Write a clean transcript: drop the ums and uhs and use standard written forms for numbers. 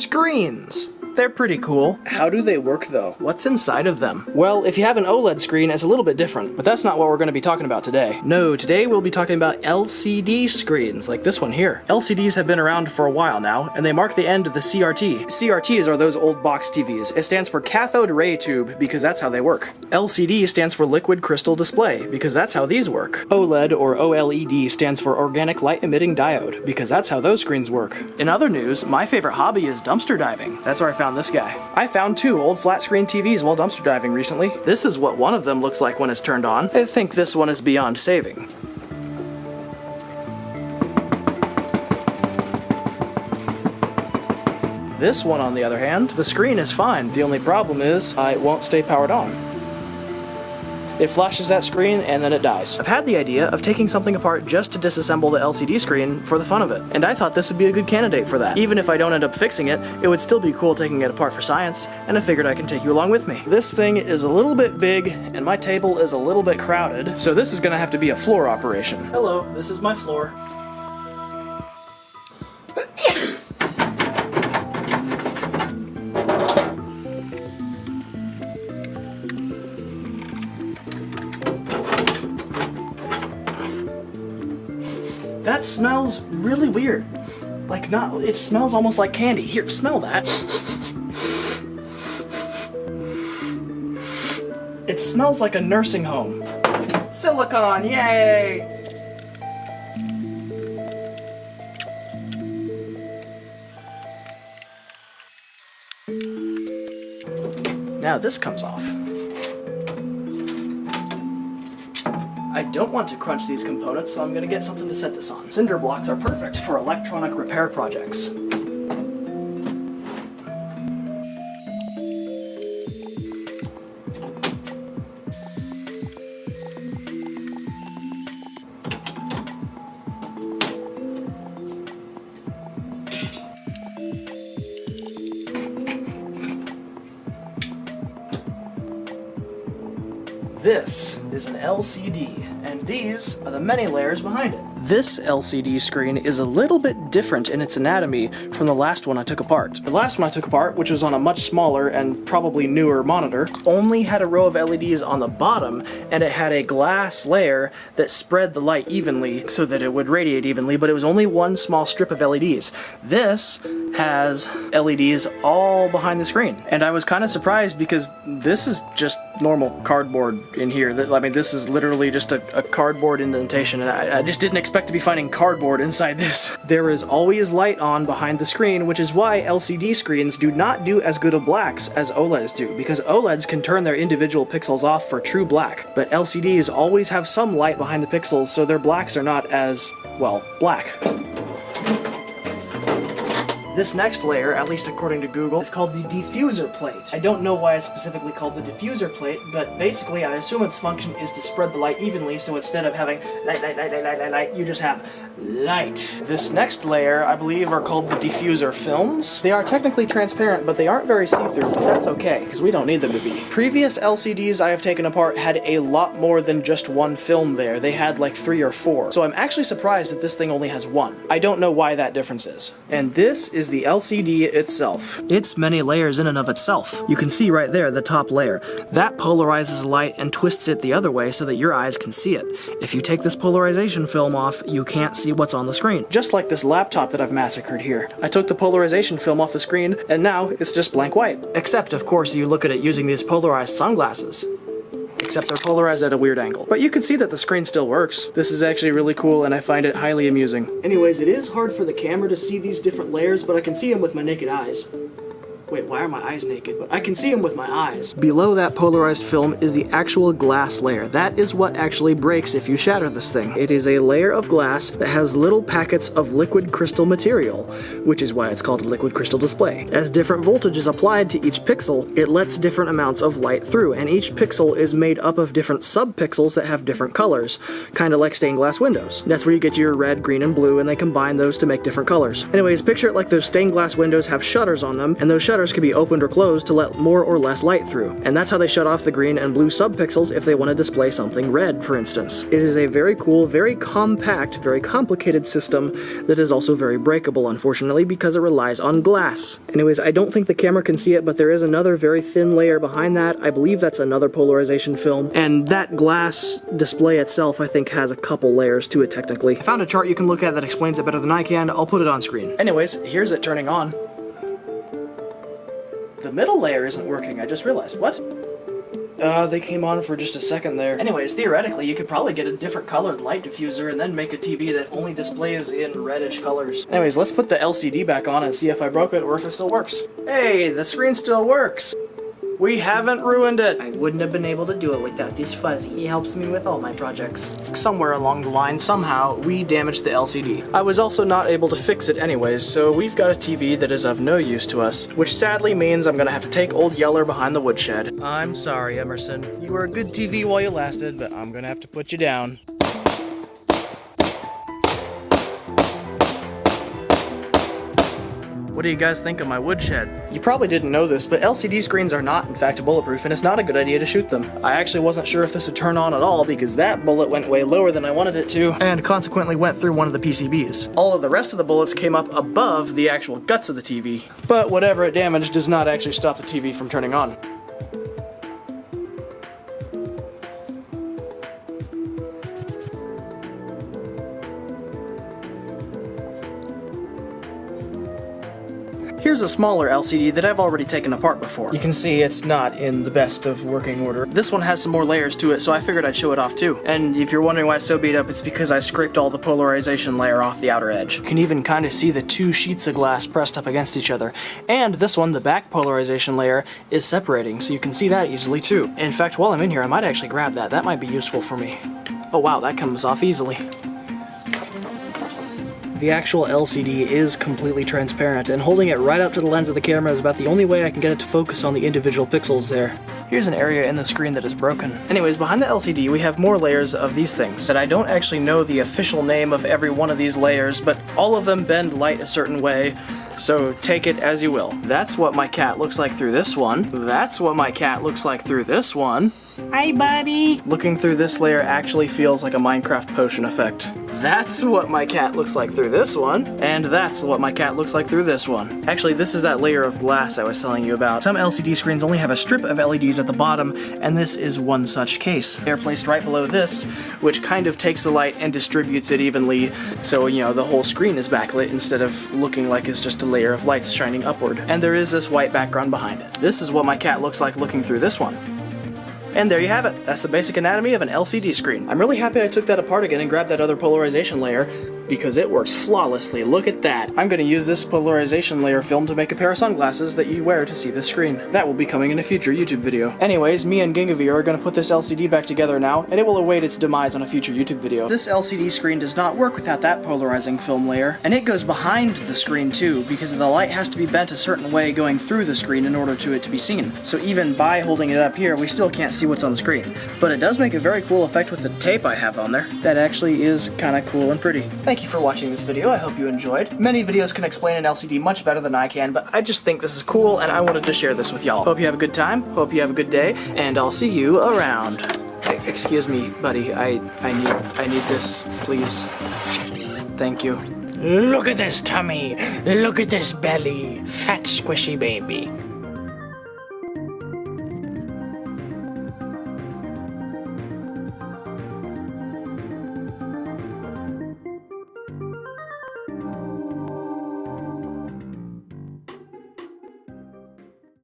screens. They're pretty cool. How do they work though? What's inside of them? Well, if you have an OLED screen, it's a little bit different, but that's not what we're going to be talking about today. No, today we'll be talking about LCD screens, like this one here. LCDs have been around for a while now, and they mark the end of the CRT. CRTs are those old box TVs. It stands for cathode ray tube, because that's how they work. LCD stands for liquid crystal display, because that's how these work. OLED, or OLED, stands for organic light emitting diode, because that's how those screens work. In other news, my favorite hobby is dumpster diving. That's where I found this guy. I found 2 old flat screen TVs while dumpster diving recently. This is what one of them looks like when it's turned on. I think this one is beyond saving. This one, on the other hand, the screen is fine. The only problem is it won't stay powered on. It flashes that screen and then it dies. I've had the idea of taking something apart just to disassemble the LCD screen for the fun of it, and I thought this would be a good candidate for that. Even if I don't end up fixing it, it would still be cool taking it apart for science, and I figured I can take you along with me. This thing is a little bit big, and my table is a little bit crowded, so this is gonna have to be a floor operation. Hello, this is my floor. That smells really weird. Like, it smells almost like candy. Here, smell that. It smells like a nursing home. Silicone, yay! Now this comes off. I don't want to crunch these components, so I'm going to get something to set this on. Cinder blocks are perfect for electronic repair projects. This is an LCD, and these are the many layers behind it. This LCD screen is a little bit different in its anatomy from the last one I took apart. The last one I took apart, which was on a much smaller and probably newer monitor, only had a row of LEDs on the bottom, and it had a glass layer that spread the light evenly so that it would radiate evenly, but it was only one small strip of LEDs. This has LEDs all behind the screen, and I was kind of surprised because this is just normal cardboard in here. I mean, this is literally just a cardboard indentation, and I just didn't expect to be finding cardboard inside this. There is always light on behind the screen, which is why LCD screens do not do as good of blacks as OLEDs do, because OLEDs can turn their individual pixels off for true black, but LCDs always have some light behind the pixels, so their blacks are not as, well, black. This next layer, at least according to Google, is called the diffuser plate. I don't know why it's specifically called the diffuser plate, but basically I assume its function is to spread the light evenly, so instead of having light, you just have light. This next layer, I believe, are called the diffuser films. They are technically transparent, but they aren't very see-through, but that's okay, because we don't need them to be. Previous LCDs I have taken apart had a lot more than just one film there. They had like 3 or 4. So I'm actually surprised that this thing only has 1. I don't know why that difference is. And this is the LCD itself. It's many layers in and of itself. You can see right there the top layer. That polarizes light and twists it the other way so that your eyes can see it. If you take this polarization film off, you can't see what's on the screen. Just like this laptop that I've massacred here. I took the polarization film off the screen, and now it's just blank white. Except, of course, you look at it using these polarized sunglasses. Except they're polarized at a weird angle. But you can see that the screen still works. This is actually really cool, and I find it highly amusing. Anyways, it is hard for the camera to see these different layers, but I can see them with my naked eyes. Wait, why are my eyes naked? But I can see them with my eyes. Below that polarized film is the actual glass layer. That is what actually breaks if you shatter this thing. It is a layer of glass that has little packets of liquid crystal material, which is why it's called a liquid crystal display. As different voltage is applied to each pixel, it lets different amounts of light through, and each pixel is made up of different sub-pixels that have different colors, kind of like stained glass windows. That's where you get your red, green, and blue, and they combine those to make different colors. Anyways, picture it like those stained glass windows have shutters on them, and those shutters shutters could be opened or closed to let more or less light through, and that's how they shut off the green and blue subpixels if they want to display something red, for instance. It is a very cool, very compact, very complicated system that is also very breakable, unfortunately, because it relies on glass. Anyways, I don't think the camera can see it, but there is another very thin layer behind that. I believe that's another polarization film, and that glass display itself, I think, has a couple layers to it technically. I found a chart you can look at that explains it better than I can. I'll put it on screen. Anyways, here's it turning on. The middle layer isn't working, I just realized. What? They came on for just a second there. Anyways, theoretically, you could probably get a different colored light diffuser and then make a TV that only displays in reddish colors. Anyways, let's put the LCD back on and see if I broke it or if it still works. Hey, the screen still works! We haven't ruined it! I wouldn't have been able to do it without this fuzzy. He helps me with all my projects. Somewhere along the line, somehow, we damaged the LCD. I was also not able to fix it anyways, so we've got a TV that is of no use to us, which sadly means I'm gonna have to take old Yeller behind the woodshed. I'm sorry, Emerson. You were a good TV while you lasted, but I'm gonna have to put you down. What do you guys think of my woodshed? You probably didn't know this, but LCD screens are not, in fact, bulletproof, and it's not a good idea to shoot them. I actually wasn't sure if this would turn on at all because that bullet went way lower than I wanted it to, and consequently went through one of the PCBs. All of the rest of the bullets came up above the actual guts of the TV. But whatever it damaged does not actually stop the TV from turning on. Here's a smaller LCD that I've already taken apart before. You can see it's not in the best of working order. This one has some more layers to it, so I figured I'd show it off too. And if you're wondering why it's so beat up, it's because I scraped all the polarization layer off the outer edge. You can even kind of see the two sheets of glass pressed up against each other. And this one, the back polarization layer, is separating, so you can see that easily too. In fact, while I'm in here, I might actually grab that. That might be useful for me. Oh wow, that comes off easily. The actual LCD is completely transparent, and holding it right up to the lens of the camera is about the only way I can get it to focus on the individual pixels there. Here's an area in the screen that is broken. Anyways, behind the LCD we have more layers of these things that I don't actually know the official name of every one of these layers, but all of them bend light a certain way, so take it as you will. That's what my cat looks like through this one. That's what my cat looks like through this one. Hi, buddy! Looking through this layer actually feels like a Minecraft potion effect. That's what my cat looks like through this one, and that's what my cat looks like through this one. Actually, this is that layer of glass I was telling you about. Some LCD screens only have a strip of LEDs at the bottom, and this is one such case. They're placed right below this, which kind of takes the light and distributes it evenly, so, you know, the whole screen is backlit instead of looking like it's just a layer of lights shining upward. And there is this white background behind it. This is what my cat looks like looking through this one. And there you have it. That's the basic anatomy of an LCD screen. I'm really happy I took that apart again and grabbed that other polarization layer, because it works flawlessly. Look at that. I'm going to use this polarization layer film to make a pair of sunglasses that you wear to see the screen. That will be coming in a future YouTube video. Anyways, me and Gingavir are going to put this LCD back together now, and it will await its demise on a future YouTube video. This LCD screen does not work without that polarizing film layer, and it goes behind the screen too, because the light has to be bent a certain way going through the screen in order to it to be seen. So even by holding it up here, we still can't see what's on the screen. But it does make a very cool effect with the tape I have on there. That actually is kind of cool and pretty. Thank you for watching this video. I hope you enjoyed. Many videos can explain an LCD much better than I can, but I just think this is cool and I wanted to share this with y'all. Hope you have a good time, hope you have a good day, and I'll see you around. Hey, excuse me, buddy, I need this, please. Thank you. Look at this tummy. Look at this belly. Fat squishy baby.